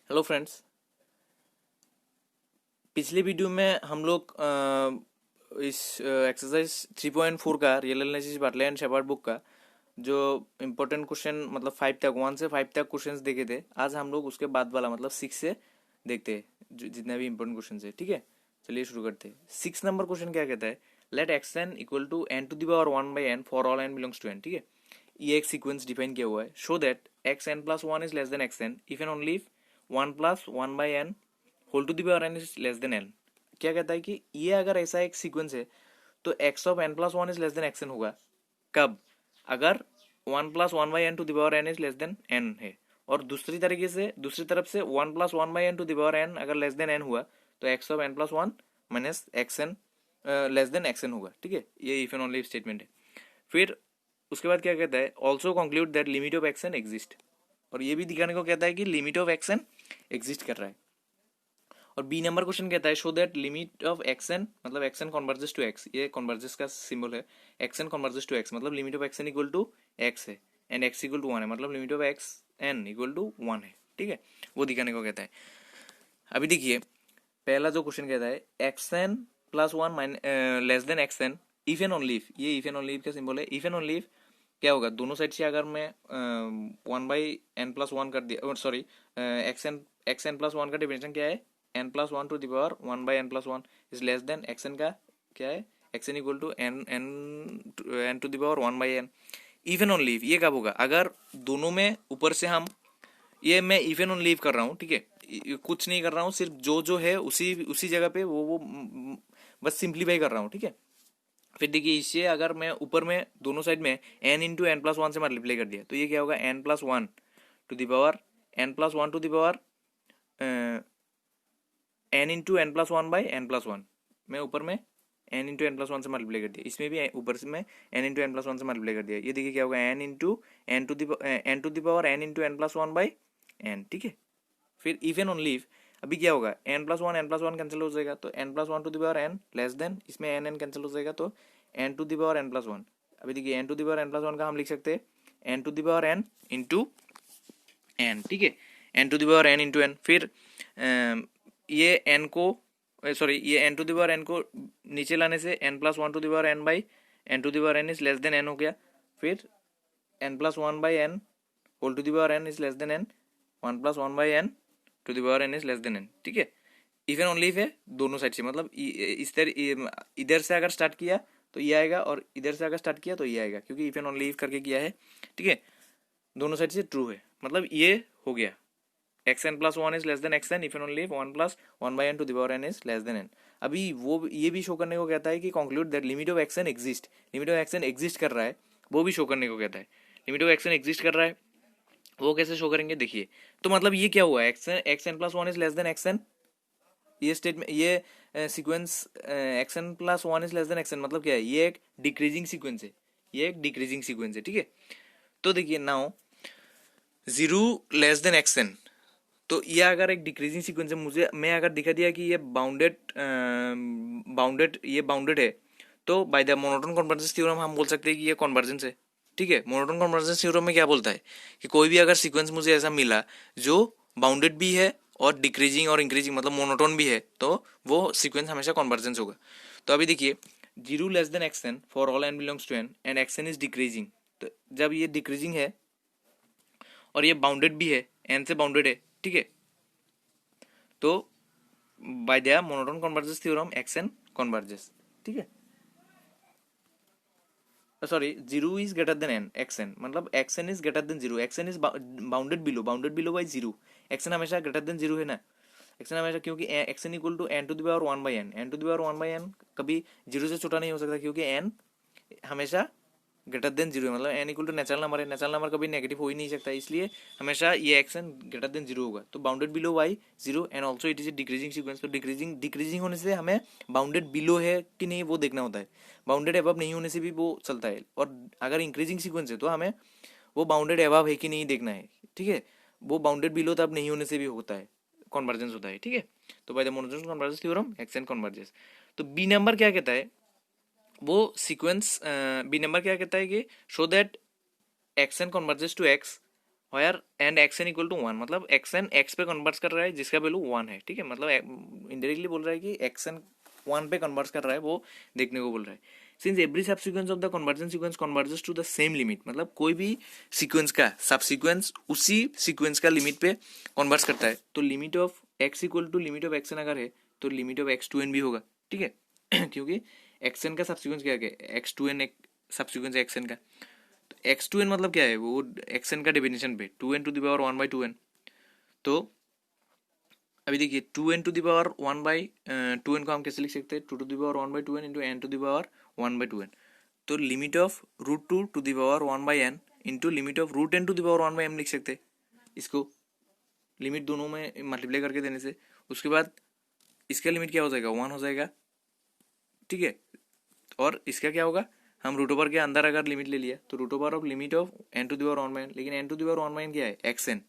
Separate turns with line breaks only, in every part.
Hello friends. पिछले video में हम लोग इस एक्सरसाइज 3.4 का रियल एनालिसिस बाटले एंड शेपर्ड बुक का जो इम्पोर्टेंट क्वेश्चन मतलब 5 तक 1 से 5 तक क्वेश्चंस देखे थे। आज हम लोग उसके बाद वाला मतलब 6 से देखते हैं जितने भी इम्पोर्टेंट क्वेश्चन है। ठीक है, चलिए शुरू करते हैं। 6 नंबर क्वेश्चन क्या कहता है, let x n equal to n to the power 1/n for all n belongs to N. ठीक है, ये एक सीक्वेंस डिफाइन किया हुआ है। Show that x n plus one is less than x n if N only one plus one by n whole to the power n is less than n. क्या कहता है कि ये अगर ऐसा एक सीक्वेंस है तो x of n plus one is less than x n होगा कब, अगर one plus one by n to the power n is less than n है। और दूसरी तरीके से दूसरी तरफ से one plus one by n to the power n अगर लेस देन एन हुआ तो x of n plus one minus x n less than x n होगा। ठीक है, ये इफ एंड ओनली स्टेटमेंट है। फिर उसके बाद क्या कहता है, also conclude that limit of x n exist. और ये भी दिखाने को कहता है कि limit of x n exist कर रहा है। और बी नंबर क्वेश्चन कहता है show that limit of x n मतलब x n converges to x, ये कन्वर्जेस का सिंबल है। X n converges to x मतलब limit of x n equal to x है and x equal to one है, मतलब limit of x n equal to one है। ठीक है, वो दिखाने को कहता है। अभी देखिए, पहला जो क्वेश्चन कहता है x n plus one less than x n if N only if, ये इफ एन ओनली इफ का सिंबल है। इफ एन ओनली इफ क्या होगा, दोनों साइड से अगर मैं one by n plus one कर दिया, sorry x n plus one का डिफिनेशन क्या है, n plus one to the power one by n plus one is less than x n का क्या है, x n equal to n n n to the power one by n. If N only if ये कब होगा, अगर दोनों में ऊपर से हम, ये मैं इफ एन ओनली इफ कर रहा हूँ। ठीक है, कुछ नहीं कर रहा हूँ, सिर्फ जो जो है उसी उसी जगह पे वो बस सिंप्लीफाई कर रहा हूँ। ठीक है, फिर देखिए इससे अगर मैं ऊपर में दोनों साइड में n into n plus one से मल्टीप्लाई कर दिया तो ये क्या होगा, n plus one to the power n plus one to the power n into n plus one by n plus one. मैं ऊपर में n into n plus one से मल्टीप्लाई कर दिया, इसमें भी ऊपर से मैं n into n plus one से मल्टीप्लाई कर दिया। ये देखिए क्या होगा, n into N to the power n into n plus one by n. ठीक है, फिर इफ एन ओनली इफ अभी क्या होगा, एन प्लस वन कैंसिल हो जाएगा तो n plus one to the power n less than, इसमें एन एन कैंसिल हो जाएगा तो n to the power n plus one. अभी देखिए n to the power n plus one का हम लिख सकते हैं n to the power n into n. ठीक है, n to the power n into n. फिर ये एन को सॉरी ये n to the power n को नीचे लाने से n plus one to the power n by n to the power n is less than n हो गया। फिर n plus one by n whole to the power n is less than n, one plus one by n to the power n is less than n. ठीक है, if N only if है दोनों side से, मतलब इस तरह इधर से अगर स्टार्ट किया तो ये आएगा और इधर से अगर स्टार्ट किया तो ये आएगा, क्योंकि इफ एन ओनली इफ करके किया है। ठीक है, दोनों साइड से ट्रू है, मतलब ये हो गया x n plus one is less than x n if N only if one plus one by n to the power n is less than n. अभी वो ये भी शो करने को कहता है कि conclude that limit of x n exist, limit of x n exist कर रहा है, वो भी शो करने को कहता है। Limit of x n exist कर रहा है, वो कैसे शो करेंगे देखिए। तो मतलब ये क्या हुआ, x n plus one is less than x n, ये स्टेटमेंट ये sequence x n plus one is less than x n मतलब क्या है, ये एक डिक्रीजिंग सीक्वेंस है, ये एक डिक्रीजिंग सीक्वेंस है। ठीक है, तो देखिए now zero less than x n, तो ये अगर एक डिक्रीजिंग सीक्वेंस है, मुझे मैं अगर दिखा दिया कि ये बाउंडेड है तो by the monotone convergence theorem हम बोल सकते हैं कि ये कन्वर्जेंस है। ठीक है, मोनोटोन कन्वर्जेंस थ्योरम में क्या बोलता है कि कोई भी अगर सीक्वेंस मुझे ऐसा मिला जो बाउंडेड भी है और डिक्रीजिंग और इंक्रीजिंग मतलब मोनोटोन भी है तो वो सीक्वेंस हमेशा कन्वर्जेंस होगा। तो अभी देखिए zero less than x n for all n belongs to n and x n is decreasing, तो जब ये डिक्रीजिंग है और ये बाउंडेड भी है, एन से बाउंडेड है। ठीक है, तो by the monotone convergence theorem x n converges. ठीक है, sorry zero is greater than n x n मतलब x n is greater than zero, x n is bounded below by zero. X n हमेशा greater than zero है ना, x n हमेशा, क्योंकि x n equal to n to the power one by n, n to the power one by n कभी zero से छोटा नहीं हो सकता, क्योंकि एन हमेशा ग्रेटर देन जीरो है, मतलब n equal to natural number है, नेचुरल नंबर कभी नेगेटिव हो ही नहीं सकता, इसलिए हमेशा ये x n greater than zero होगा। तो bounded below by zero and also it is a decreasing sequence, तो डिक्रीजिंग होने से हमें बाउंडेड बिलो है कि नहीं वो देखना होता है, बाउंडेड एबव नहीं होने से भी वो चलता है, और अगर इंक्रीजिंग सीक्वेंस है तो हमें वो बाउंडेड एबव है कि नहीं देखना है। ठीक है, वो बाउंडेड बिलो तब नहीं होने से भी होता है, कन्वर्जेंस होता है। ठीक है, तो by the monotone convergence theorem x n converges. तो बी नंबर क्या कहता है, वो सीक्वेंस बी नंबर क्या कहता है कि show that x n converges to x where and x n equal to 1, मतलब एक्स एन एक्स पे कन्वर्ट कर रहा है जिसका वैल्यू 1 है, ठीक है, मतलब इनडायरेक्टली बोल रहा है कि एक्स एन 1 पे कन्वर्ट कर रहा है, वो देखने को बोल रहा है। Since every subsequence of the convergent sequence converges to the same limit, मतलब कोई भी सीक्वेंस का सबसीक्वेंस उसी सीक्वेंस का लिमिट पे कन्वर्ट करता है, तो limit of x equal to limit of x n अगर है तो limit of x to n भी होगा, ठीक है। क्योंकि एक्स एन का सबसीक्वेंस क्या है, एक्स टू एन एक सबसीक्वेंस है एक्स एन का, तो एक्स टू एन मतलब क्या है, वो एक्स एन का डेफिनेशन पे 2n to the power 1/2n। तो अभी देखिए 2n to the power 1/2n को हम कैसे लिख सकते हैं, 2 to the power 1/2n into n to the power 1/2n। तो limit of root 2 to the power 1/n into limit of root n to the power 1/m लिख सकते हैं इसको, लिमिट दोनों में मल्टीप्लाई करके देने से। उसके बाद इसका लिमिट क्या हो जाएगा, 1 हो जाएगा, ठीक है। और इसका क्या होगा, हम रूट ओवर के अंदर अगर लिमिट ले लिया तो root over of limit of n to the power 1/n, लेकिन n to the power 1/n क्या है, एक्स एन,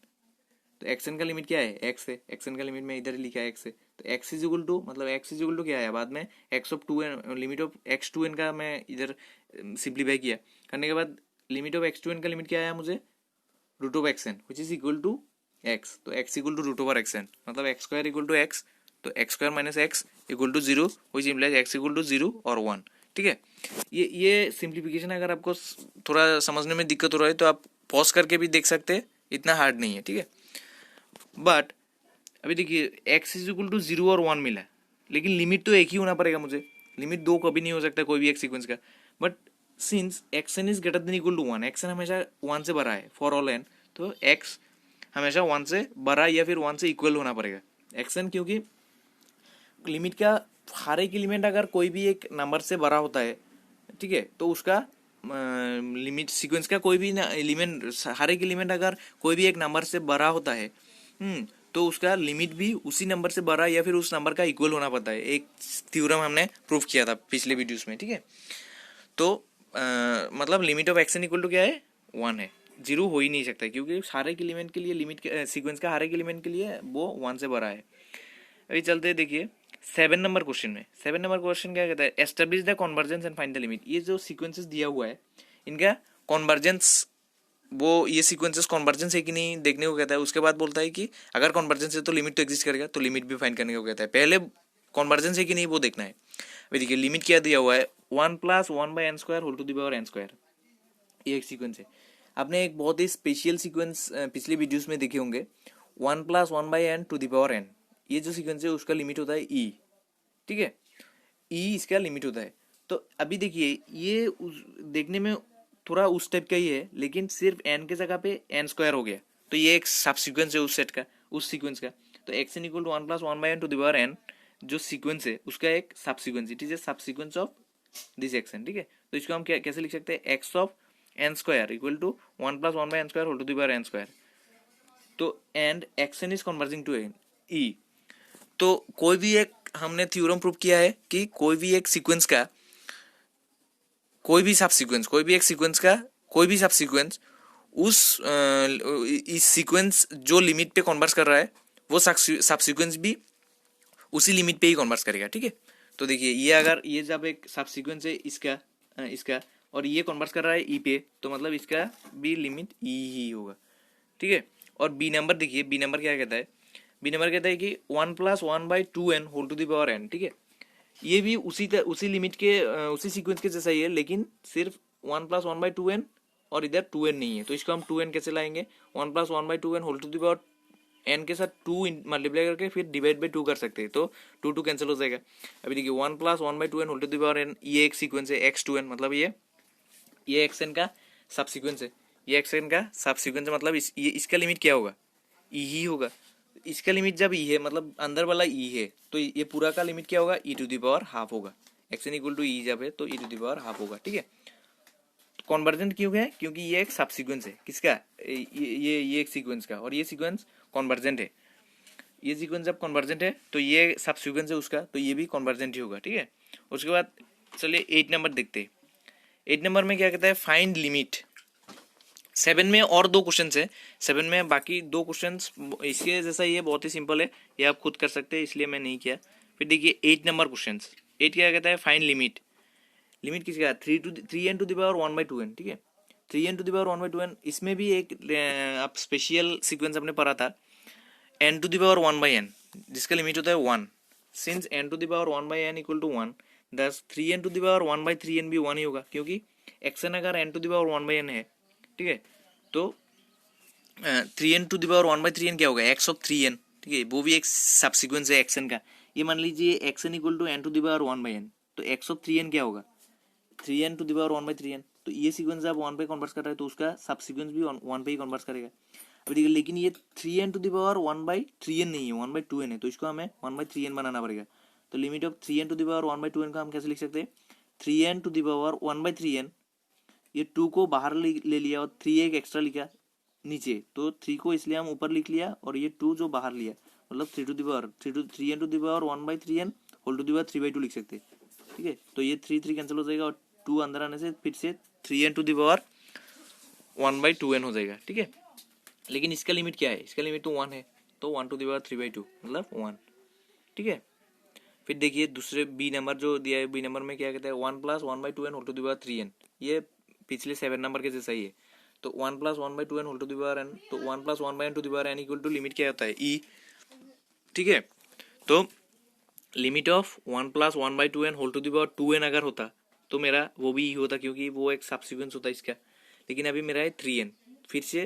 तो एक्स एन का लिमिट क्या है, एक्स है, एक्स एन का लिमिट में इधर लिखा है एक्स है, तो एक्स इज इक्वल टू, मतलब एक्स इज इक्वल टू क्या है बाद में, x of 2n, limit of x to n का मैं इधर सिंप्लीफाई किया, करने के बाद limit of x to n का लिमिट क्या आया मुझे, root of x n which is equal to x, तो x equal to root over x n, मतलब x square equal to x, तो x square minus x equal to 0 which implies x equal to 0 और 1, ठीक है। ये simplification अगर आपको थोड़ा समझने में दिक्कत हो रहा है तो आप पॉज करके भी देख सकते हैं, इतना हार्ड नहीं है, ठीक है। बट अभी देखिए एक्स इज इक्वल टू 0 और 1 मिला है, लेकिन लिमिट तो एक ही होना पड़ेगा मुझे, लिमिट दो कभी नहीं हो सकता कोई भी एक सीक्वेंस का। But since x n is greater than equal to 1, x n हमेशा 1 से बड़ा है फॉर ऑल एन, तो एक्स हमेशा 1 से बड़ा या फिर 1 से इक्वल होना पड़ेगा एक्स एन, क्योंकि लिमिट का हर एक एलिमेंट अगर कोई भी एक नंबर से बड़ा होता है, ठीक है, तो उसका लिमिट सीक्वेंस का कोई भी एलिमेंट, हर एक एलिमेंट अगर कोई भी एक नंबर से बड़ा होता है, तो उसका लिमिट भी उसी नंबर से बड़ा या फिर उस नंबर का इक्वल होना पड़ता है। एक थ्योरम हमने प्रूफ किया था पिछले वीडियोस में, ठीक है। तो मतलब limit of x n equal to क्या है, 1 है, 0 हो ही नहीं सकता क्योंकि हर एक एलिमेंट के लिए लिमिट सीक्वेंस का हर एक एलिमेंट के लिए वो 1 से बड़ा है। अभी चलते हैं, देखिए 7 नंबर क्वेश्चन में, 7 नंबर क्वेश्चन क्या कहता है, establish the convergence and find the limit. ये जो सीक्वेंसेस दिया हुआ है इनका कन्वर्जेंस, वो ये सीक्वेंसेस कन्वर्जेंस है कि नहीं देखने को कहता है। उसके बाद बोलता है कि अगर कन्वर्जेंस है तो लिमिट तो एग्जिस्ट करेगा, तो लिमिट भी फाइंड करने को कहता है। पहले कन्वर्जेंस है कि नहीं वो देखना है। अभी देखिए लिमिट क्या दिया हुआ है, 1 + 1/n² whole to the power n², ये एक सीक्वेंस है। आपने एक बहुत ही स्पेशल सीक्वेंस पिछले वीडियोस में देखे होंगे, 1 + 1/n to the power n, ये जो सीक्वेंस है उसका लिमिट होता है e, ठीक है, ई इसका लिमिट होता है। तो अभी देखिए ये देखने में थोड़ा उस टाइप का ही है, लेकिन सिर्फ एन के जगह पे n² हो गया, तो ये एक सब सीक्वेंस है उस सेट का, उस सीक्वेंस का। तो x n equal to 1 + 1/n to the power n जो सीक्वेंस है उसका एक subsequence, it is a subsequence of this x n, ठीक है। तो इसको हम कैसे लिख सकते हैं, x of n² equal to 1 + 1/n² whole to the power n²। तो and x n is converging to n e. तो कोई भी एक, हमने थ्योरम प्रूव किया है कि कोई भी एक सीक्वेंस का कोई भी सब सीक्वेंस, कोई भी एक सीक्वेंस का कोई भी सब सीक्वेंस उस इस सीक्वेंस जो लिमिट पे कन्वर्ट कर रहा है वो सब सीक्वेंस भी उसी लिमिट पे ही कन्वर्ट करेगा, ठीक है। तो देखिए ये अगर ये जब एक सब सीक्वेंस है इसका और ये कन्वर्ट कर रहा है ई पे, तो मतलब इसका भी लिमिट ई ही होगा, ठीक है। और बी नंबर देखिए, बी नंबर क्या कहता है, बी नंबर कहता है कि 1 + 1/2n whole to the power n, ठीक है। ये भी उसी लिमिट के उसी सीक्वेंस के जैसा ही है, लेकिन सिर्फ 1 + 1/2n और इधर 2n नहीं है, तो इसको हम 2n कैसे लाएंगे, 1 + 1/2n whole to the power n के साथ 2 मल्टीप्लाई करके फिर डिवाइड बाई 2 कर सकते हैं, तो 2 कैंसिल हो जाएगा। अभी देखिए 1 + 1/2n whole to the power n, ये एक सीक्वेंस है x2n, मतलब ये xn का सब सीक्वेंस है, ये xn का सब सीक्वेंस है, मतलब इसका लिमिट क्या होगा, ई ही होगा। इसका लिमिट जब ई है, मतलब अंदर वाला ई है, तो ये पूरा का लिमिट क्या होगा, e⁻½ होगा। एक्स एन इक्वल टू ई जब है तो e⁻½ होगा, ठीक है। कन्वर्जेंट क्यों है, क्योंकि ये एक सब सीक्वेंस है किसका, ये एक सीक्वेंस का, और ये सीक्वेंस कन्वर्जेंट है। ये सीक्वेंस जब कन्वर्जेंट है तो ये सब सीक्वेंस है उसका, तो ये भी कन्वर्जेंट ही होगा, ठीक है। उसके बाद चलिए 8 नंबर देखते हैं। 8 नंबर में क्या कहता है, फाइंड लिमिट। 7 में और 2 क्वेश्चन है, 7 में बाकी 2 क्वेश्चन इसके जैसा ही है, बहुत ही सिंपल है, ये आप खुद कर सकते हैं, इसलिए मैं नहीं किया। फिर देखिए 8 नंबर क्वेश्चन, 8 क्या कहता है, फाइंड लिमिट। लिमिट किसका, 3n to the power 1/2n, ठीक है। 3n⁴ इसमें भी एक आप स्पेशल सीक्वेंस आपने पढ़ा था n⁴ जिसका लिमिट होता है 1। सिंस n⁴ इक्वल टू 1, दस 3n⁴ भी 1 ही होगा, क्योंकि xn अगर n⁴ है, ठीक है, तो 3n⁴ क्या होगा, x(3n), ठीक है, वो भी एक सब सीक्वेंस है xn का। ये मान लीजिए xn इक्वल टू n⁴ तो x(3n) क्या होगा, 3n⁴ तो ये सीक्वेंस आप 1 पे कन्वर्ट कर रहे हैं तो उसका सब सीक्वेंस भी 1 पे ही कन्वर्ट करेगा। अभी देखिए, लेकिन ये 3n⁴ नहीं है, 1/2n है, तो इसको हमें 1/3n बनाना पड़ेगा। तो लिमिट ऑफ 3n⁴ का हम कैसे लिख सकते हैं, 3n⁴ ये 2 को बाहर ले लिया और 3 एक एक्स्ट्रा लिखा नीचे, तो 3 को इसलिए हम ऊपर लिख लिया और ये 2 जो बाहर लिया, मतलब 3n⁴ whole to the power 3/2 लिख सकते हैं, ठीक है। तो ये 3 कैंसिल हो जाएगा और 2 अंदर आने से फिर से 3n⁴ हो जाएगा, ठीक है। लेकिन इसका लिमिट क्या है, इसका लिमिट तो 1 है, तो 1⁴ मतलब 1, ठीक है। फिर देखिए दूसरे बी नंबर जो दिया है, बी नंबर में क्या कहता है, 1 + 1/2n whole to the power 3n। ये पिछले 7 नंबर के जैसा ही है। तो 1 + 1/2n whole to the power n, तो 1 + 1/n to the power n equal to limit क्या होता है, e, ठीक है। तो limit of 1 + 1/2n whole to the power 2n अगर होता तो मेरा वो भी e होता, क्योंकि वो एक सब सीक्वेंस होता है इसका। लेकिन अभी मेरा है 3n। फिर से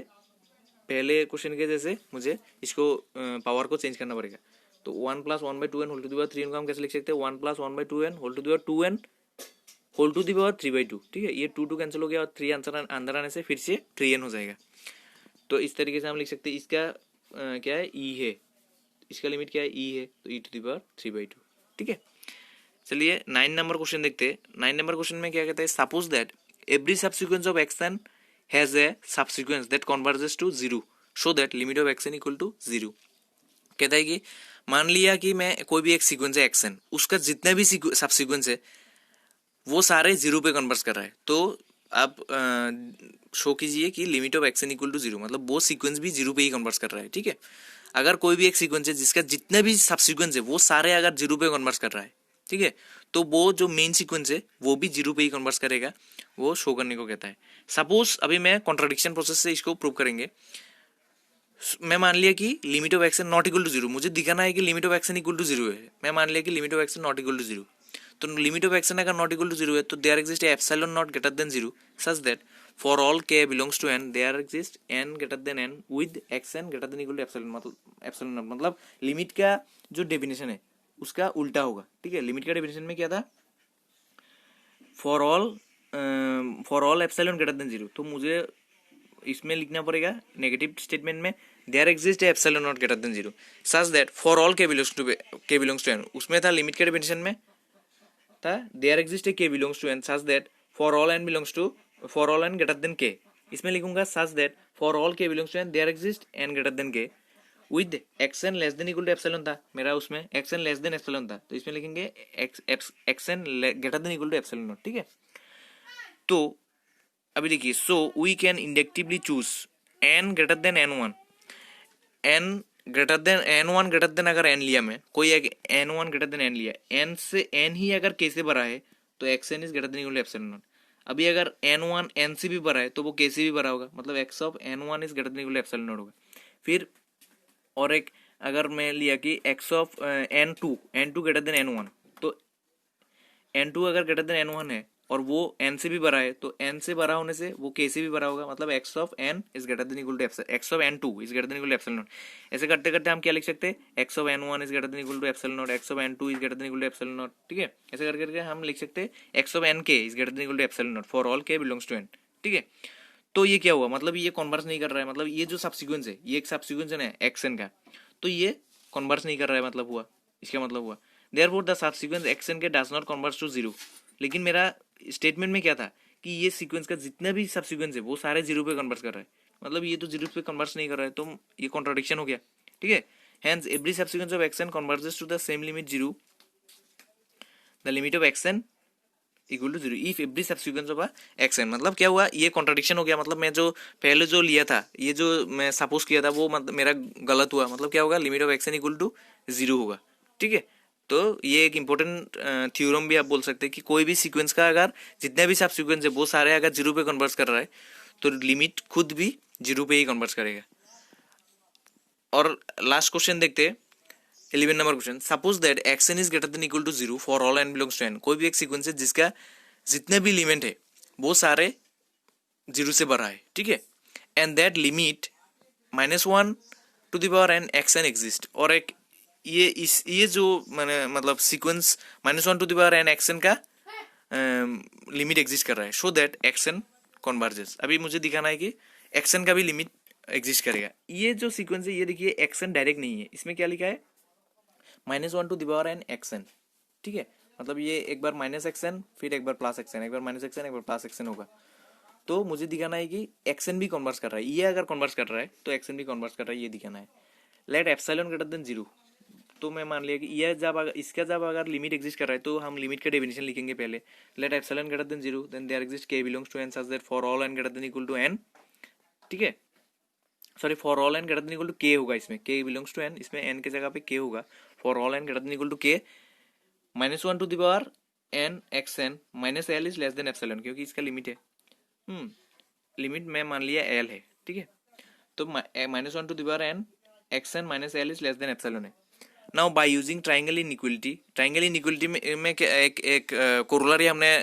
पहले क्वेश्चन के जैसे मुझे इसको पावर को चेंज करना पड़ेगा। तो 1 + 1/2n whole to the power 3n को हम कैसे लिख सकते हैं, 1 + 1/2n whole to the power 2n whole to the power 3/2, ठीक है। ये 2 कैंसिल हो गया और 3 आंसर अंदर आने से फिर से 3n हो जाएगा। तो इस तरीके से हम लिख सकते हैं। इसका क्या है, e है, इसका लिमिट क्या है, e है, तो e⁴ ठीक है। चलिए 9 नंबर क्वेश्चन देखते हैं। 9 नंबर क्वेश्चन में क्या कहता है, suppose that every subsequence of xn has a subsequence that converges to 0 so that limit of xn equal to 0। कहता है कि मान लिया कि मैं कोई भी एक सीक्वेंस है xn, उसका जितने भी सबसीक्वेंस है वो सारे 0 पे कन्वर्ट कर रहा है। तो आप शो कीजिए कि limit of xn equal to 0, मतलब वो सीक्वेंस भी 0 पे ही कन्वर्ट कर रहा है, ठीक है। अगर कोई भी एक सीक्वेंस है जिसका जितने भी सबसीक्वेंस है वो सारे अगर 0 पे कन्वर्ट कर रहा है, ठीक है, तो वो जो मेन सीक्वेंस है वो भी 0 पे ही कन्वर्ट करेगा, वो शो करने को कहता है। सपोज अभी मैं कॉन्ट्राडिक्शन प्रोसेस से इसको प्रूव करेंगे। मैं मान लिया कि limit of xn not equal to 0, मुझे दिखाना है कि limit of xn equal to 0 है। मैं मान लिया कि limit of xn not equal to 0, तो लिमिट ऑफ xn अगर नॉट इक्वल टू 0 है तो there exist epsilon not greater than 0 such that for all k belongs to n there exist n greater than n with xn greater than equal to epsilon, मतलब epsilon not, मतलब limit का जो definition है उसका उल्टा होगा, ठीक है। लिमिट का डेफिनेशन में क्या था, for all epsilon greater than 0, तो मुझे इसमें लिखना पड़ेगा नेगेटिव स्टेटमेंट में there exist epsilon not greater than 0 such that for all k belongs to n। उसमें था लिमिट के डेफिनेशन में था there exist k belongs to n such that for all n greater than k। इसमें लिखूंगा such that for all k belongs to n there exist n greater than k with xn less than equal to epsilon था मेरा, उसमें xn less than epsilon था, तो इसमें लिखेंगे xn greater than equal to epsilon not, ठीक है। तो अभी देखिए, so we can inductively choose n greater than n1, n greater than n1 greater than अगर n लिया, मैं कोई एक n1 ग्रेटर देन n लिया, n से n ही अगर k से बड़ा है तो xn is greater than equal to epsilon not. अभी अगर n1 n से भी बड़ा है तो वो k से भी बड़ा होगा, मतलब x of n1 is greater than equal to epsilon not होगा। फिर और एक अगर मैं लिया कि x of n2 greater than n1, तो n2 अगर ग्रेटर देन n1 है और वो n से भी बड़ा है तो n से बड़ा होने से वो k से भी बड़ा होगा, मतलब x of n is greater than equal to x of n2 is greater than equal to epsilon not. ऐसे करते करते हम क्या लिख सकते हैं, x of n1 is greater than equal to epsilon not, x of n2 is greater than equal to epsilon not, ठीक है। ऐसे करके करके हम लिख सकते हैं x of nk is greater than equal to epsilon not for all k belongs to n, ठीक है। तो ये क्या हुआ, मतलब ये कन्वर्स नहीं कर रहा है, मतलब ये जो सबसीक्वेंस है, ये एक सबसीक्वेंस है ना xn का, तो ये कन्वर्स नहीं कर रहा है, मतलब हुआ, इसका मतलब हुआ देयरफॉर द सबसीक्वेंस xn के डज नॉट कन्वर्स टू 0। लेकिन मेरा स्टेटमेंट में क्या था कि ये सीक्वेंस का जितना भी सबसीक्वेंस है वो सारे 0 पे कन्वर्ट कर रहा है, मतलब ये तो 0 पे कन्वर्ट नहीं कर रहा है, तो ये कॉन्ट्राडिक्शन हो गया, ठीक है। Hence every subsequence of xn converges to the same limit 0, the limit of xn equal to 0 if every subsequence of xn। मतलब क्या हुआ, ये कॉन्ट्राडिक्शन हो गया, मतलब मैं जो पहले जो लिया था, ये जो मैं सपोज किया था वो मतलब मेरा गलत हुआ, मतलब क्या होगा, limit of xn equal to 0 होगा, ठीक है। तो ये एक इंपॉर्टेंट थ्योरम भी आप बोल सकते हैं कि कोई भी सीक्वेंस का अगर जितने भी सब सीक्वेंस है वो सारे अगर 0 पे कन्वर्ट कर रहा है तो लिमिट खुद भी 0 पे ही कन्वर्ट करेगा। और लास्ट क्वेश्चन देखते हैं 11 number question. Suppose that x n is greater than equal to 0 for all n belongs to N. कोई भी एक सीक्वेंस है जिसका जितने भी लिमिट है वो सारे 0 से बड़ा है, ठीक है। And that limit -1 to the power n x n exist. और एक ये जो मैंने मतलब sequence -1 to the power n x n का लिमिट एग्जिस्ट कर रहा है, so that x n converges. अभी मुझे दिखाना है कि एक्स एन का भी लिमिट एग्जिस्ट करेगा। ये जो सीक्वेंस है ये देखिए एक्स एन डायरेक्ट नहीं है, इसमें क्या लिखा है -1 to the power n x n, ठीक है। मतलब ये एक बार माइनस एक्स एन फिर एक बार प्लस एक्स एन, एक बार माइनस एक्स एन एक बार प्लस एक्स एन होगा। तो मुझे दिखाना है कि एक्स एन भी कन्वर्स कर रहा है, ये अगर कन्वर्स कर रहा है तो एक्स एन भी कन्वर्स कर रहा है, ये दिखाना है। Let epsilon greater than 0। तो मैं मान लिया कि ये जब अगर इसका जब अगर लिमिट एग्जिस्ट कर रहा है तो हम लिमिट का डेफिनेशन लिखेंगे पहले। Let epsilon greater than 0 then there exist k belongs to n such that for all n greater than equal to n, ठीक है। Sorry, for all n greater than equal to k होगा, इसमें k belongs to n, इसमें n के जगह पे k होगा। For all n greater than equal to k -1 to the power n x n minus l is less than epsilon, क्योंकि इसका limit है लिमिट में मान लिया l है, ठीक है। तो -1 to the power n x n minus l is less than epsilon है। Now by using triangle inequality, triangle inequality में एक कोरोलरी हमने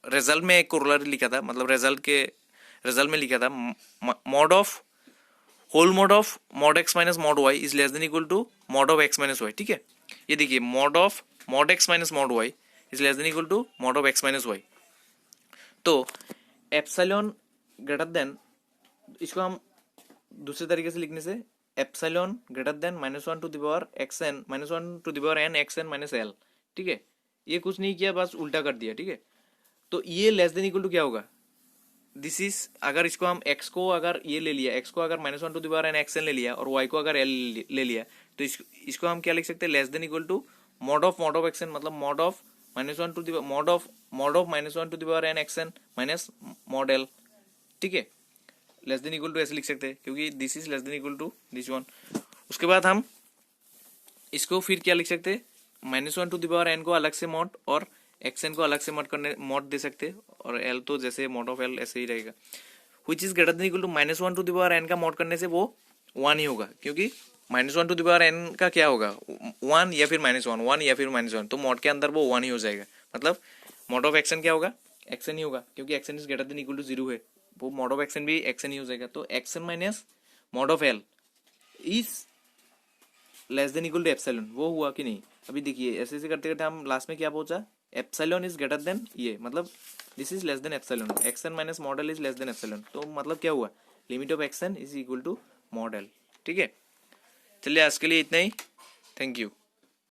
रिजल्ट में एक कोरोलरी लिखा था, मतलब रिजल्ट में लिखा था mod of whole mod of mod x minus mod y is less than equal to mod of x minus y, ठीक है। ये देखिए mod of mod x minus mod y is less than equal to mod of x minus y. तो epsilon greater than, इसको हम दूसरे तरीके से लिखने से epsilon greater than -1 to the power x n -1 to the power n x n minus L, ठीक है। ये कुछ नहीं किया, बस उल्टा कर दिया, ठीक है। तो ये लेस देन इक्वल टू क्या होगा, दिस इज, अगर इसको हम x को अगर ये ले लिया, x को अगर -1 to the power n x n ले लिया और y को अगर l ले लिया, तो इसको हम क्या लिख सकते हैं, less than equal to mod of x n, मतलब mod of -1 to the mod of -1 to the power n x n minus mod l, ठीक है। लेस देन इक्वल टू ऐसे लिख सकते हैं क्योंकि this is less than equal to this one. उसके बाद हम इसको फिर क्या लिख सकते हैं, -1 टू द पावर एन को अलग से मॉड और एक्स एन को अलग से मॉड दे सकते हैं, और एल तो जैसे मॉड ऑफ एल ऐसे ही रहेगा। Which is greater than equal to -1 to the power n का मॉड करने से वो 1 ही होगा, क्योंकि -1 टू द पावर एन का क्या होगा 1 या फिर -1, 1 या फिर -1, तो मॉड के अंदर वो 1 ही हो जाएगा। मतलब मॉड ऑफ एक्स एन क्या होगा, एक्स एन ही होगा, क्योंकि x n is greater than equal to 0 है, वो मॉड ऑफ एक्स एन भी एक्स एन ही हो जाएगा। तो x n minus mod of l is less than equal to epsilon, वो हुआ कि नहीं। अभी देखिए ऐसे ऐसे करते करते हम लास्ट में क्या पहुंचा, एप्सिलॉन इज ग्रेटर देन ये, मतलब this is less than epsilon, x n minus mod l is less than epsilon. तो मतलब क्या हुआ, limit of x n is equal to mod l, ठीक है। चलिए आज के लिए इतना ही, थैंक यू।